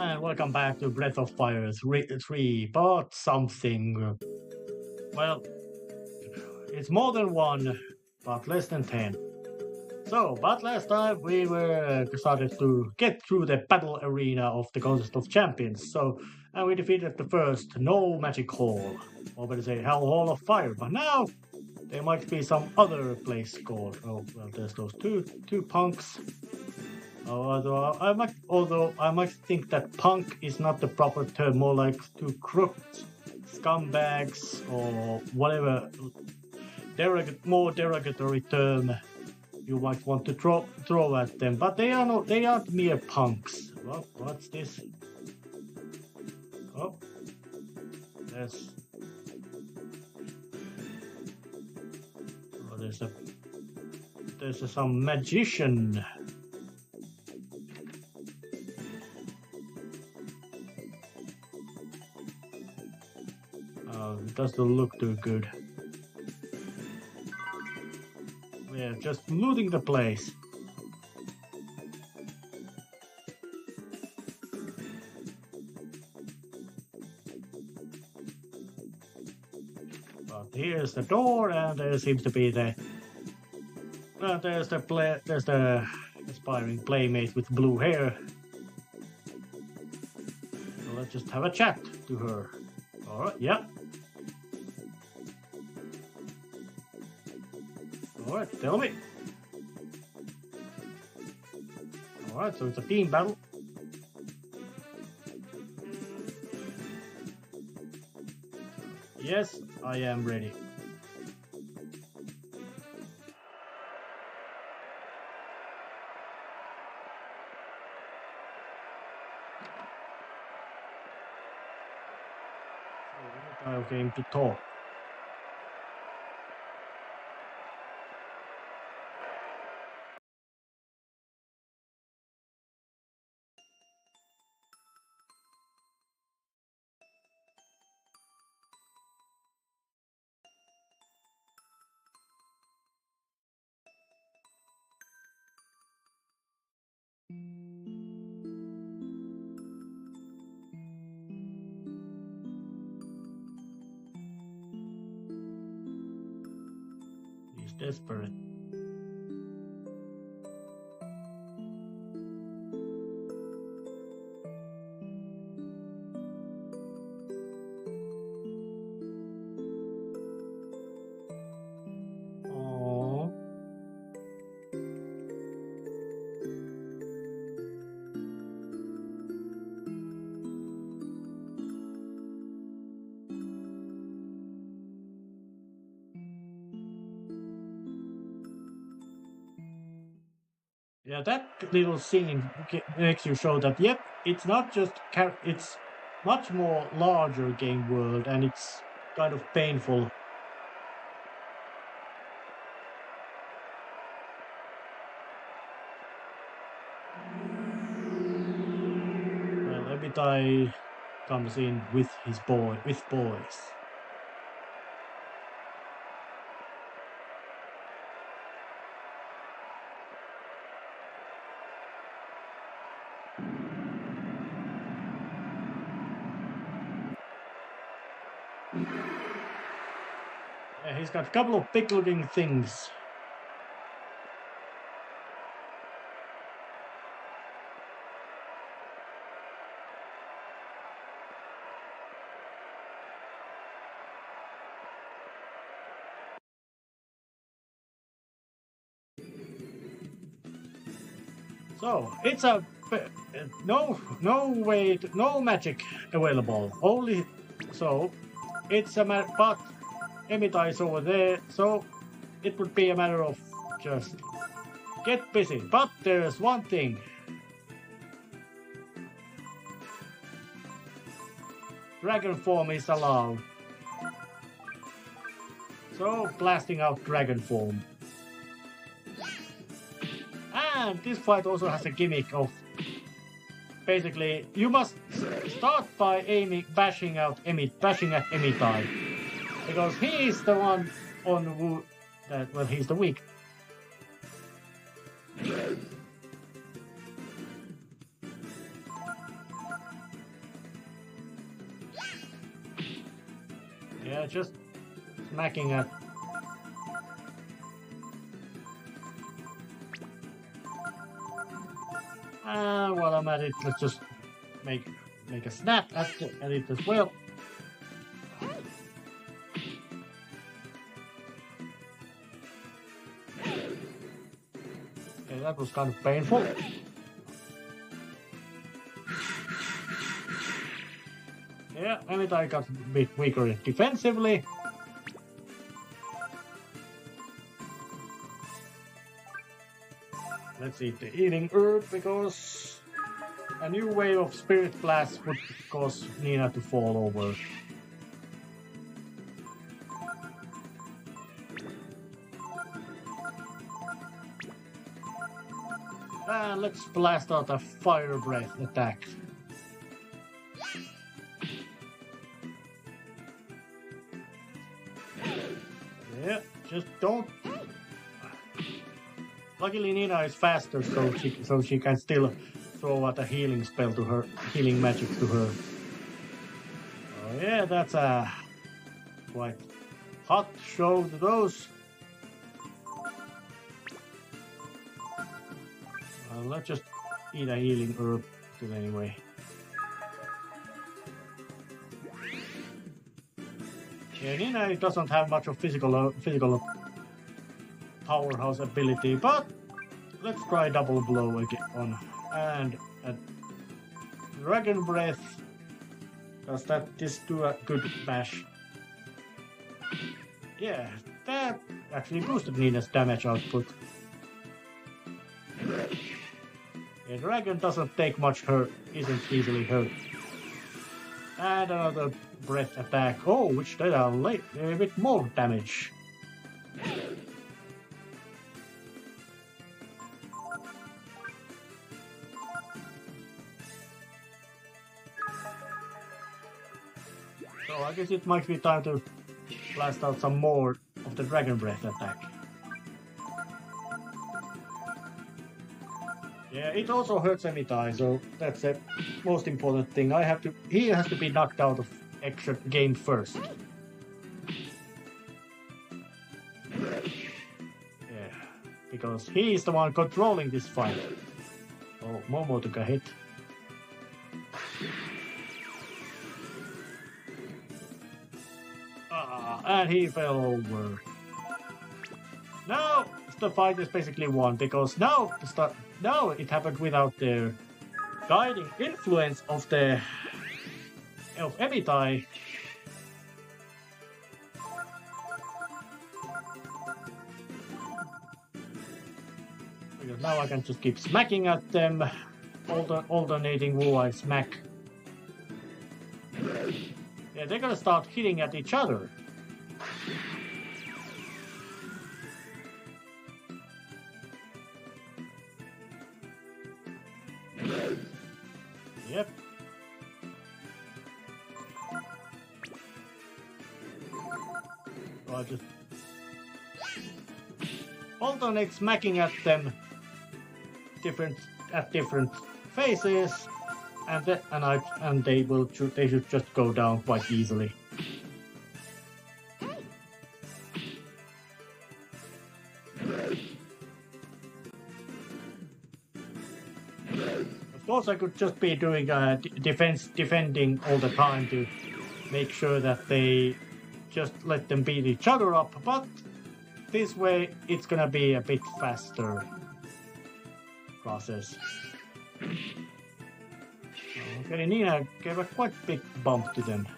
And welcome back to Breath of Fire 3, but something. Well, it's more than one, but less than 10. So, but last time we were started to get through the battle arena of the Contest of Champions. And we defeated the first No Magic Hall, or better say Hell Hall of Fire. But now there might be some other place called. Oh, well, there's those two punks. Although I might think that punk is not the proper term, more like two crooks, scumbags, or whatever more derogatory term you might want to throw at them. But they aren't mere punks. Well, what's this? Oh, there's some magician. It doesn't look too good. Yeah, just looting the place. But here's the door, and there seems to be there's the aspiring playmate with blue hair. So let's just have a chat to her. All right, yeah. Alright, tell me. Alright, so it's a team battle. Yes, I am ready. So, I'm going to talk. He's desperate. Yeah, that little scene makes you show that, yep, it's not just it's much more larger game world, and it's kind of painful. Well, Ebitai comes in with boys. Yeah, he's got a couple of big-looking things. So it's a no magic available. Only so it's a matter, but Emitai is over there, so it would be a matter of just get busy. But there's one thing. Dragon form is allowed. So blasting out dragon form. And this fight also has a gimmick of basically you must start by bashing at Emitai, because he is the one on he's the weak. Yeah, just smacking at. While I'm at it, let's just make a snap at it as well. Okay, that was kind of painful. Yeah, Emitai got a bit weaker defensively. Let's eat the eating herb because a new wave of spirit blast would cause Nina to fall over. And let's blast out a fire breath attack. Yeah, just don't. Luckily, Nina is faster, so she can still throw out a healing spell to her, healing magic to her. Oh yeah, that's a quite hot show to those. Let's just eat a healing herb anyway. Yeah, Nina doesn't have much of physical powerhouse ability, but let's try double blow again on and a dragon breath. Does that just do a good bash? Yeah, that actually boosted Nina's damage output. Yeah, dragon doesn't take much hurt, isn't easily hurt. And another breath attack. Oh, which did a bit more damage. So I guess it might be time to blast out some more of the dragon breath attack. Yeah, it also hurts Emitai, so that's the most important thing. He has to be knocked out of extra game first. Yeah, because he is the one controlling this fight. Oh, Momo took a hit. And he fell over. Now the fight is basically won because now it happened without the guiding influence of Emitai. Because now I can just keep smacking at them, alternating who I smack. Yeah, they're gonna start hitting at each other. Yep. So I just alternate smacking at them at different phases, and they should just go down quite easily. Of course, I could just be doing defending all the time to make sure that they just let them beat each other up, but this way it's gonna be a bit faster process. Okay, Nina gave a quite big bump to them.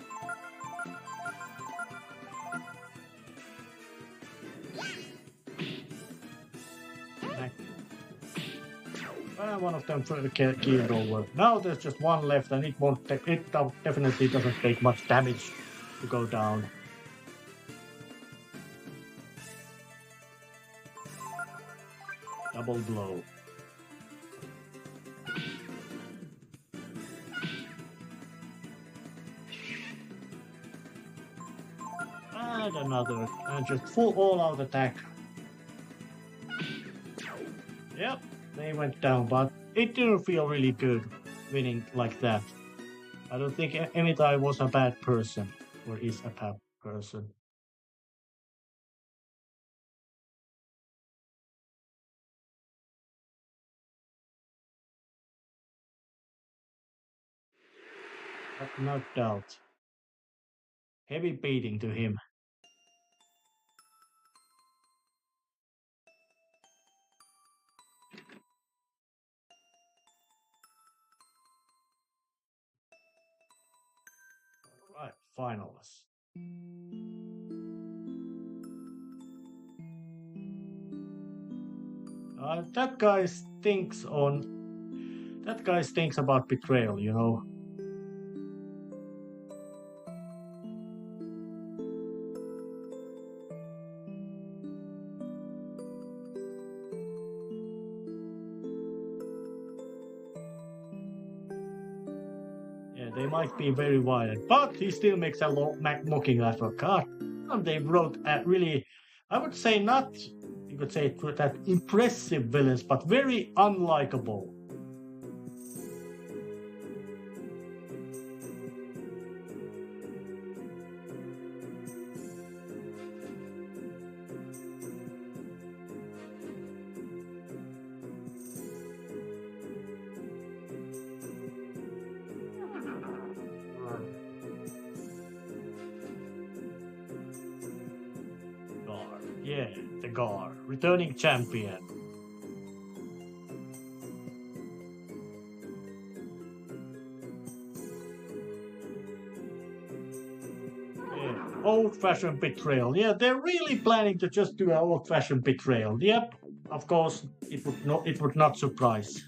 One of them killed over. Now there's just one left, and it definitely doesn't take much damage to go down. Double blow. And another, and just full all-out attack. Yep. They went down, but it didn't feel really good winning like that. I don't think Emitai was a bad person, or is a bad person. No doubt. Heavy beating to him. Right, finals. That guy thinks about betrayal, you know. Yeah, they might be very violent, but he still makes a mocking laugh. God, and they wrote really, I would say not, you could say that impressive villains, but very unlikable. Gar, yeah, the Gar, returning champion. Old-fashioned betrayal. Yeah, they're really planning to just do an old-fashioned betrayal. Yep, of course, it would not surprise.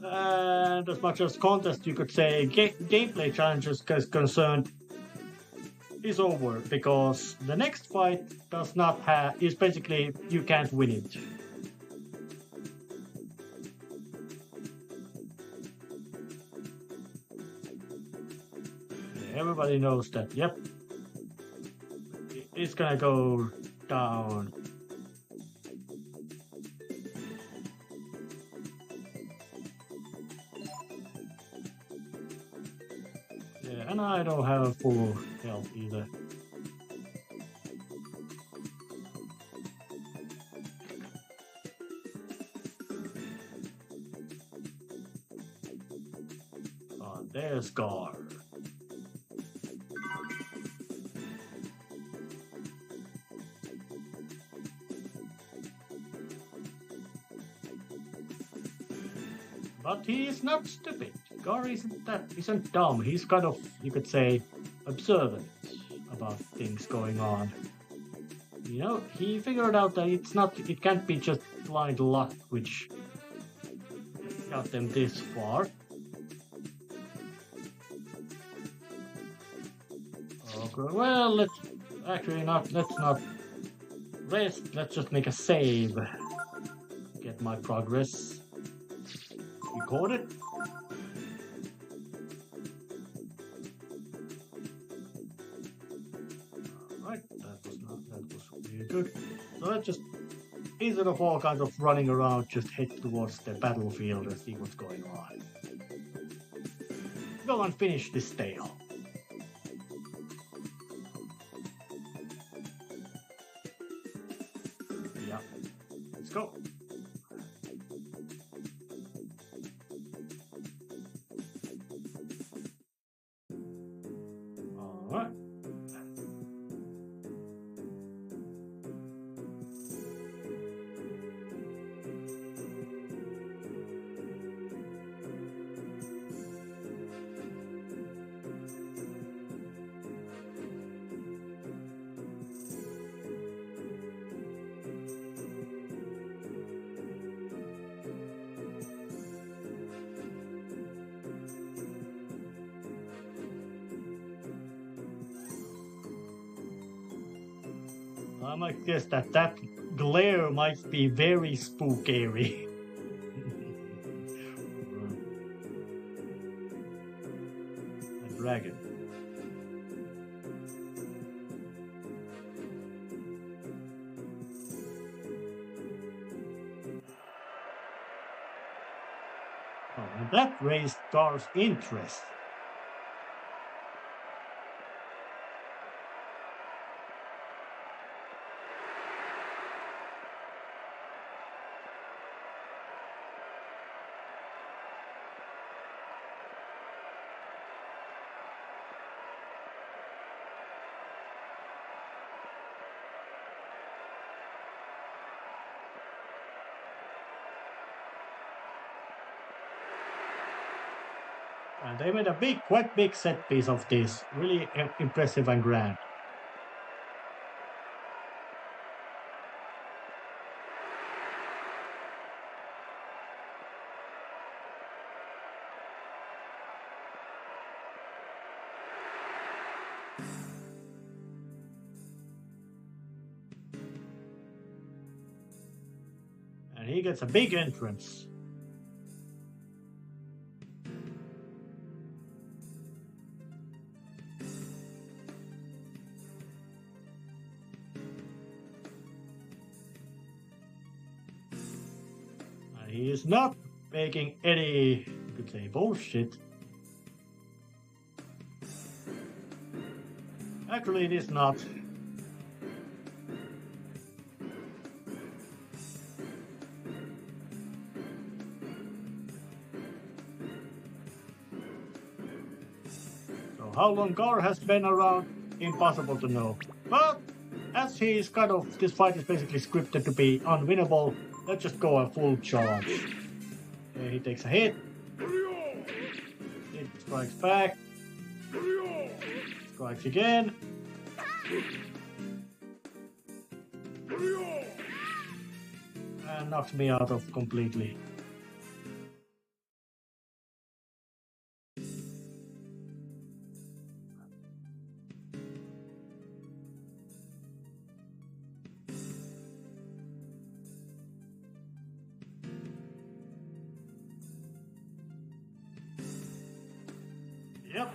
And as much as contest, you could say gameplay challenges is concerned, is over because the next fight does not have is basically you can't win it. Everybody knows that. Yep, it's gonna go down. Yeah, and I don't have full health either. There's Gar. But he is not stupid. Gar isn't dumb. He's kind of, you could say, observant about things going on. You know, he figured out that it can't be just blind luck which got them this far. Okay, well, let's not rest. Let's just make a save. Get my progress recorded. Alright, that was really good. So let's just, instead of all kinds of running around, just head towards the battlefield and see what's going on. Go and finish this tale. Yeah, let's go. Alright. I might guess that glare might be very spooky. A dragon. that raised Gar's interest. And they made a quite big set piece of this. Really impressive and grand. And he gets a big entrance. He is not making any, you could say, bullshit. Actually, it is not. So how long Gar has been around, impossible to know. But as he's this fight is basically scripted to be unwinnable, let's just go a full charge. Okay, he takes a hit. It strikes back. Strikes again. And knocks me out of completely. Yep.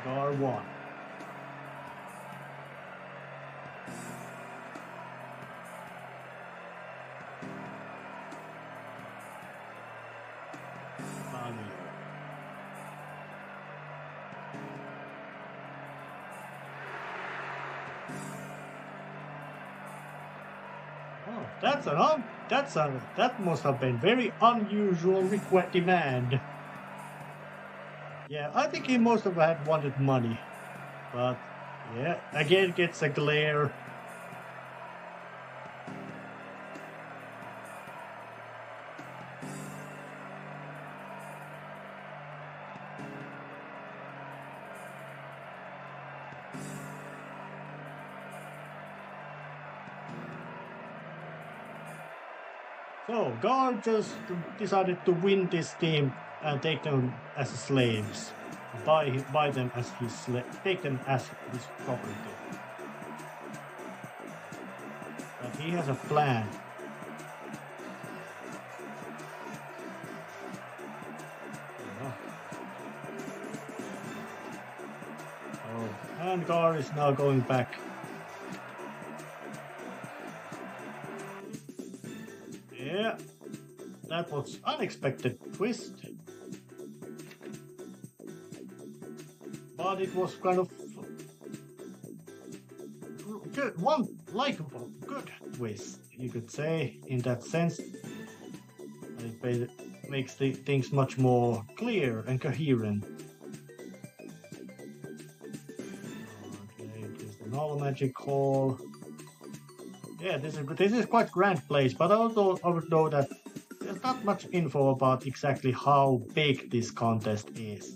Gar won. Oh, that must have been very unusual demand. Yeah, I think he must have wanted money. But, yeah, again gets a glare. So, Gar just decided to win this team and take them as slaves. Buy them as take them as his property. But he has a plan. Oh, and Gar is now going back. Yeah, that was unexpected twist. But it was kind of good, one likable, good twist, you could say, in that sense. It makes the things much more clear and coherent. Okay, there's the Null Magic Hall. Yeah, this is quite grand place, but also I would know that there's not much info about exactly how big this contest is.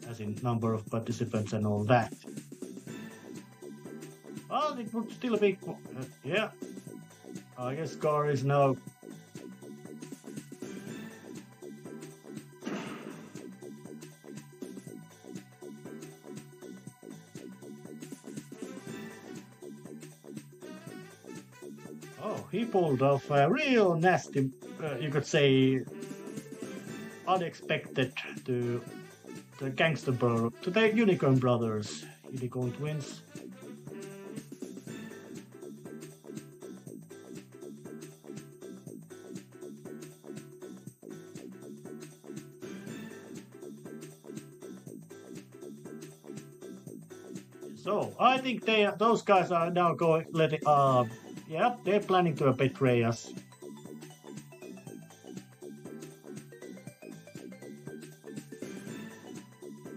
As in number of participants and all that. Well, it would still be... yeah. I guess Gar is now... Oh, he pulled off a real nasty, you could say, unexpected to the gangster bro, to the Unicorn Brothers, Unicorn Twins. So I think those guys are now going. Yeah, they're planning to betray us.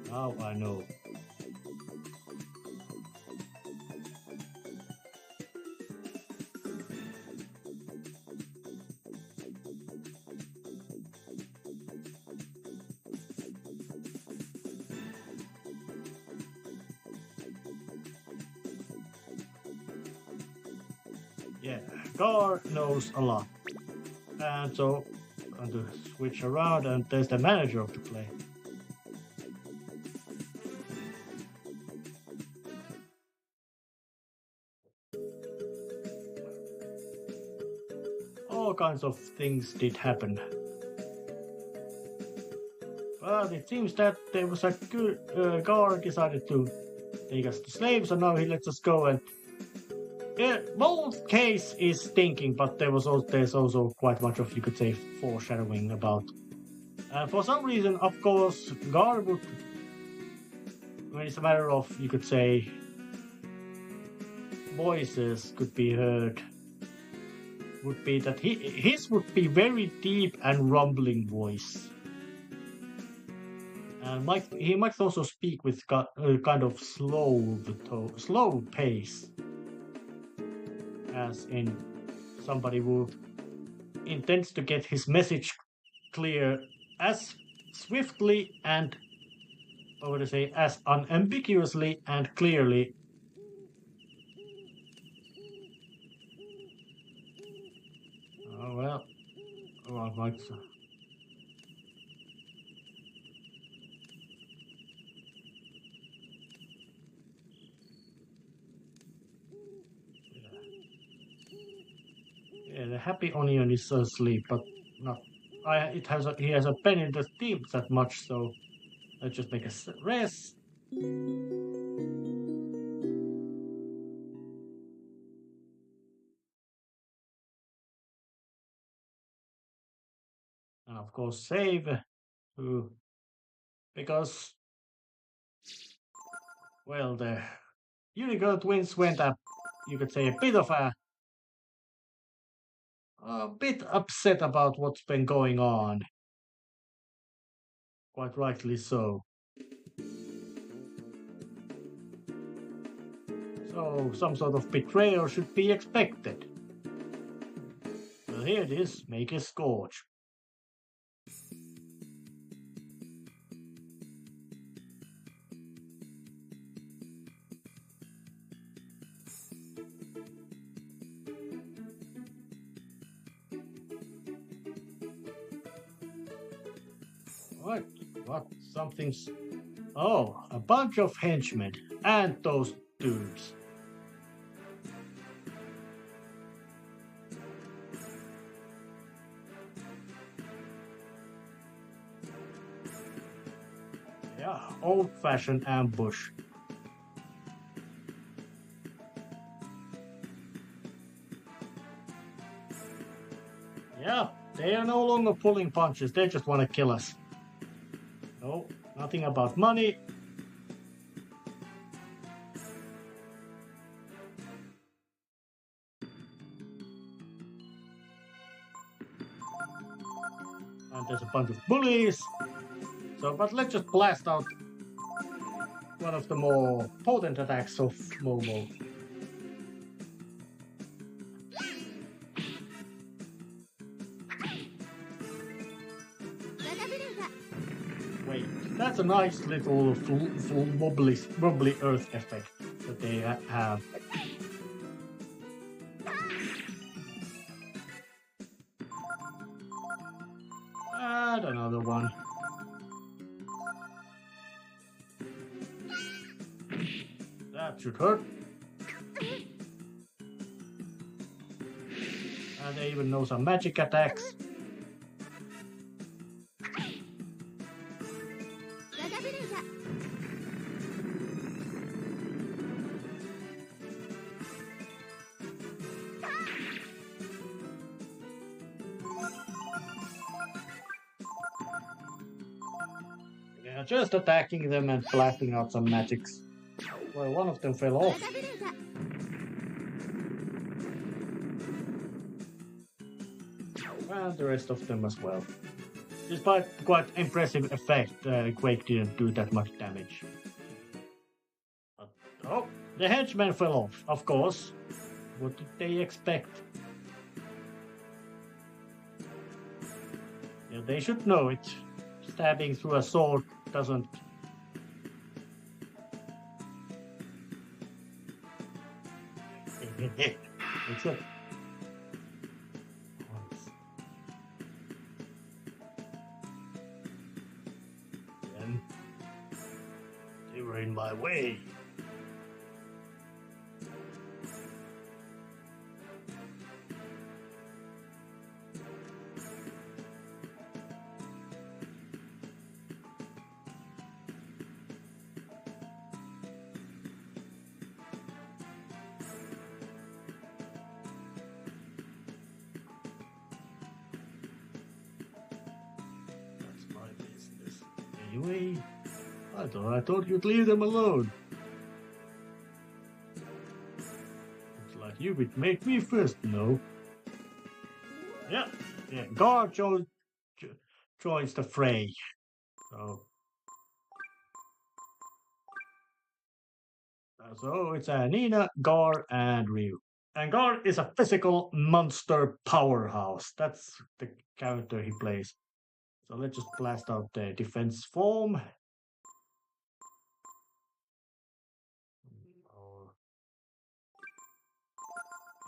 Now I know. Yeah, Gar knows a lot. And so, I'm going to switch around, and there's the manager of the play. All kinds of things did happen. But it seems that there was a good Gar decided to take us to slaves, and now he lets us go. And yeah, both case is thinking, but there's also quite much of, you could say, foreshadowing about. For some reason, of course, Gar would, when it's a matter of, you could say, voices could be heard, would be that his would be very deep and rumbling voice. And he might also speak with kind of slow pace, as in somebody who intends to get his message clear as swiftly and, I would say, as unambiguously and clearly. Oh well, like so. Yeah, the happy onion is asleep, but not. He has a pen in the teeth that much, so let's just make a rest. And of course, save. Because, well, the Unicorn twins went up, you could say, a bit upset about what's been going on. Quite rightly so. So some sort of betrayal should be expected. Well, here it is, make a scourge. What? Something's... Oh, a bunch of henchmen. And those dudes. Yeah, old-fashioned ambush. Yeah, they are no longer pulling punches. They just want to kill us. No, nothing about money. And there's a bunch of bullies. So, but let's just blast out one of the more potent attacks of Momo. Wait, that's a nice little full wobbly earth effect that they have. And another one. That should hurt. And they even know some magic attacks. Yeah, just attacking them and blasting out some magics. Well, one of them fell off. And the rest of them as well. Despite quite impressive effect, Quake didn't do that much damage. But, oh, the henchmen fell off, of course. What did they expect? Yeah, they should know it. Stabbing through a sword doesn't... It's a... Then they were in my way. Anyway, I thought you'd leave them alone. It's like you would make me first, no? Yeah. Gar joins the fray. So it's Nina, Gar, and Ryu. And Gar is a physical monster powerhouse. That's the character he plays. So let's just blast out the defense form.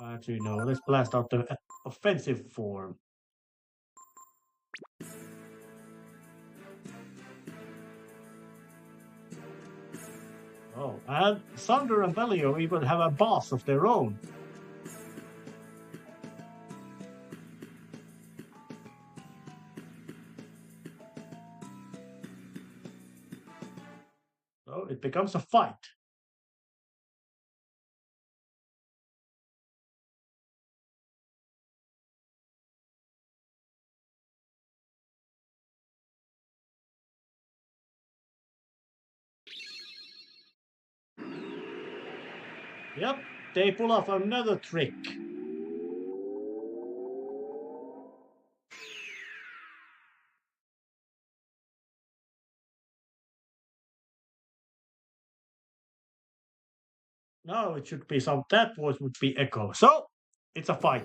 Actually, no, let's blast out the offensive form. Oh, and Thunder and Belio even have a boss of their own. So it becomes a fight. Yep, they pull off another trick. No, it should be that voice would be Echo. So, it's a fight.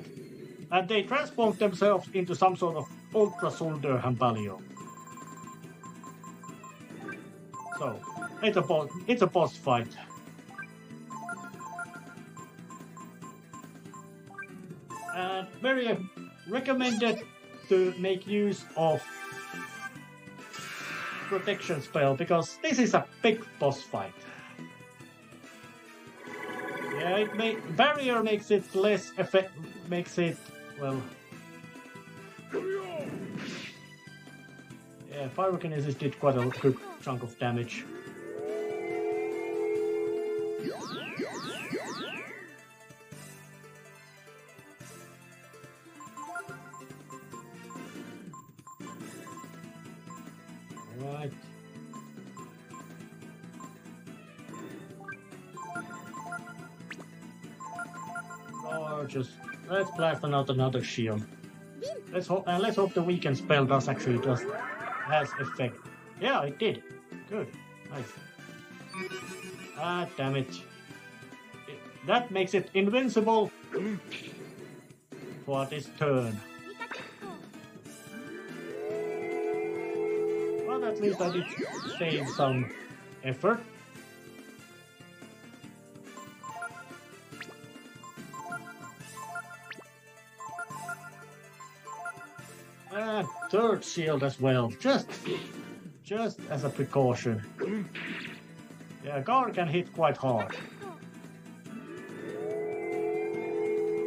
And they transform themselves into some sort of Ultra Soldier Hambalio. So, it's a boss fight. And very recommended to make use of protection spell, because this is a big boss fight. Yeah, barrier makes it less makes it, well... Yeah, pyrokinesis did quite a good chunk of damage. Alright. Or just let's blast out another shield. Let's hope the weaken spell has effect. Yeah, it did. Good. Nice. Ah, damn it. That makes it invincible for this turn. But at least I did save some effort. And third shield as well, just as a precaution. Yeah, Gar can hit quite hard.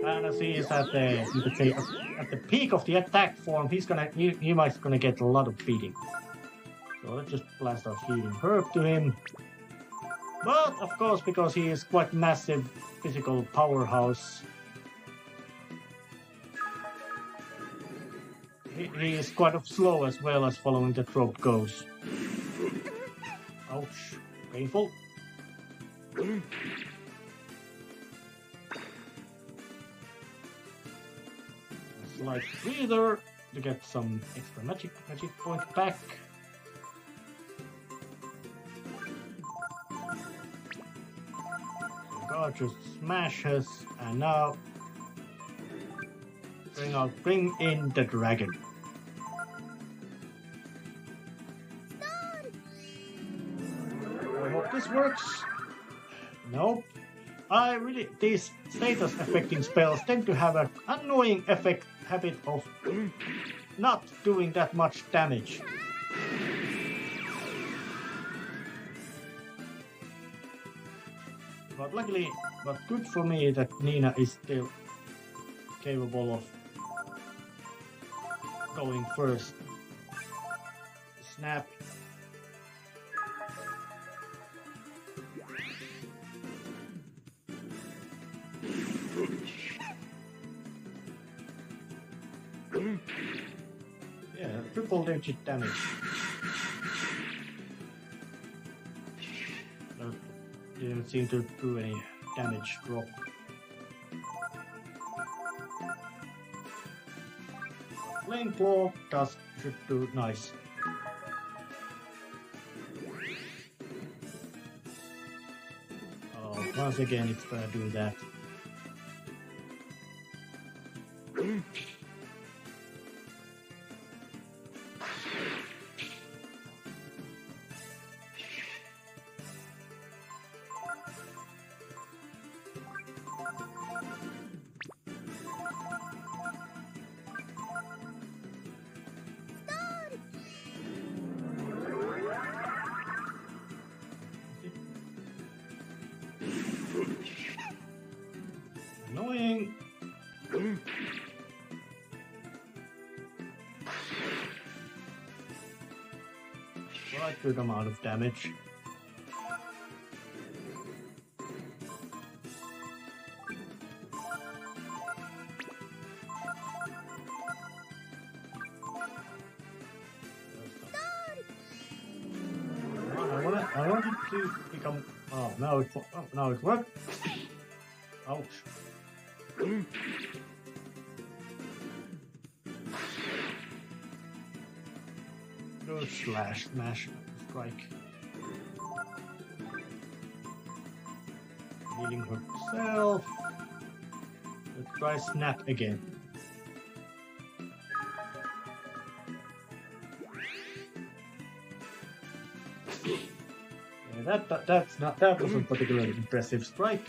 And as he is at the peak of the attack form, he might gonna get a lot of beating. So let's just blast our healing herb to him. But of course, because he is quite massive physical powerhouse, he is quite slow as well as following the trope goes. Ouch, painful. A slight breather to get some extra magic point back. The guard just smashes, and now bring in the dragon. I hope this works. Nope. These status affecting spells tend to have an annoying habit of not doing that much damage. But luckily, good for me that Nina is still capable of going first. Snap. Yeah, triple digit damage. Didn't seem to do any damage drop. Flame Claw should do nice. Oh, once again it's gonna do that. Annoying. Quite good amount of damage. I want it to become. Oh, now it worked. Ouch. Good smash, strike. Healing herself. Let's try snap again. Yeah, that wasn't particularly impressive strike.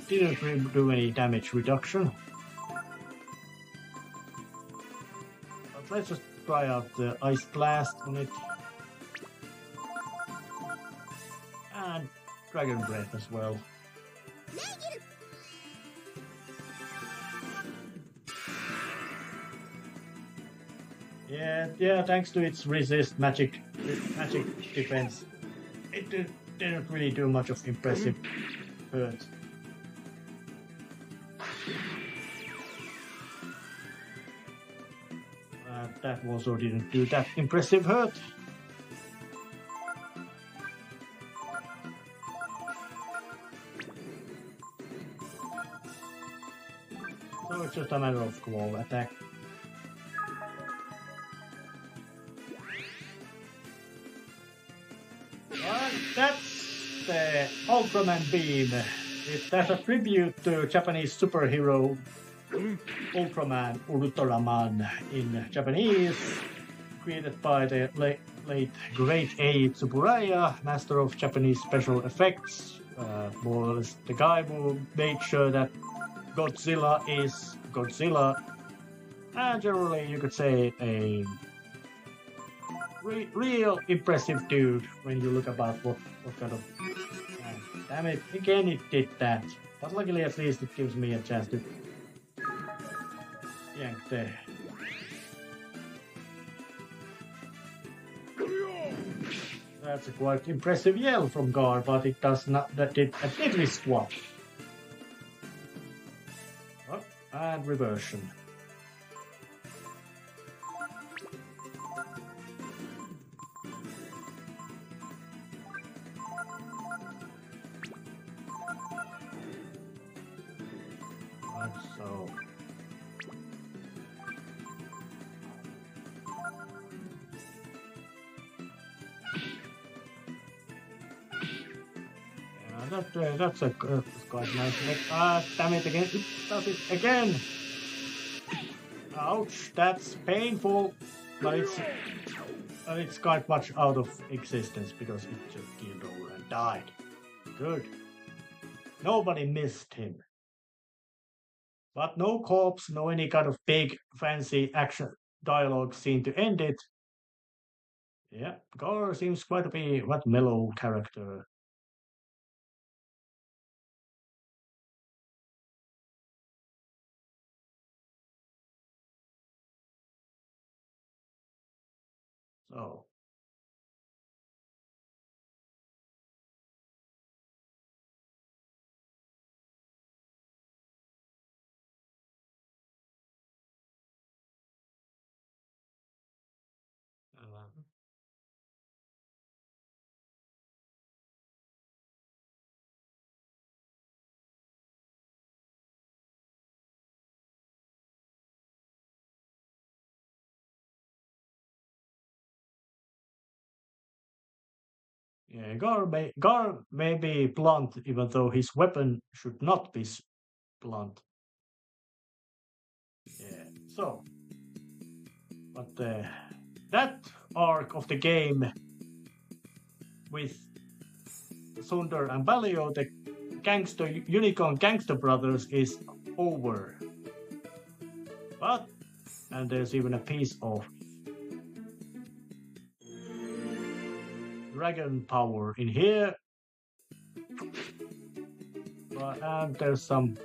Didn't really do any damage reduction. But let's just try out the Ice Blast on it. And Dragon Breath as well. Yeah, thanks to its resist magic defense, it didn't really do much of impressive hurt. That also didn't do that impressive hurt. So it's just a matter of claw attack. That's the Ultraman Beam. That's a tribute to Japanese superhero Ultraman, Ultraman in Japanese, created by the late great A. Tsuburaya, master of Japanese special effects. More or less the guy who made sure that Godzilla is Godzilla, and generally you could say a real impressive dude when you look about what kind of damn it, again it did that, but luckily at least it gives me a chance to yank the that's a quite impressive yell from Gar, but it does not, that did a diddly squat. Oh, and reversion. So. That's quite nice. Damn it again! It does it again. Ouch! That's painful, but it's quite much out of existence because it just killed over and died. Good. Nobody missed him. But no corpse, no any kind of big fancy action dialogue scene to end it. Yeah, Gar seems quite to be what mellow character. So. Uh, Yeah, Gar may be blunt, even though his weapon should not be blunt. Yeah. So, but that arc of the game with Sundar and Balio, the unicorn gangster brothers, is over. But and there's even a piece of dragon power in here. And there's some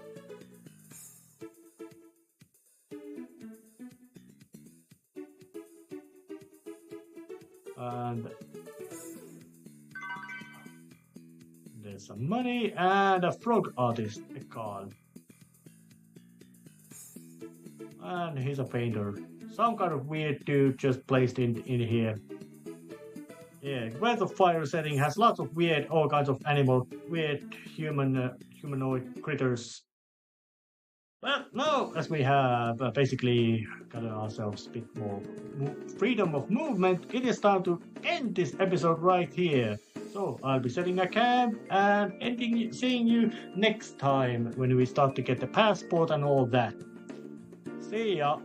and there's some money and a frog artist card. And he's a painter. Some kind of weird dude just placed in here. Yeah, Breath of Fire setting has lots of weird, all kinds of weird humanoid critters. Well, now as we have basically got ourselves a bit more freedom of movement, it is time to end this episode right here. So I'll be setting a camp and seeing you next time when we start to get the passport and all that. See ya!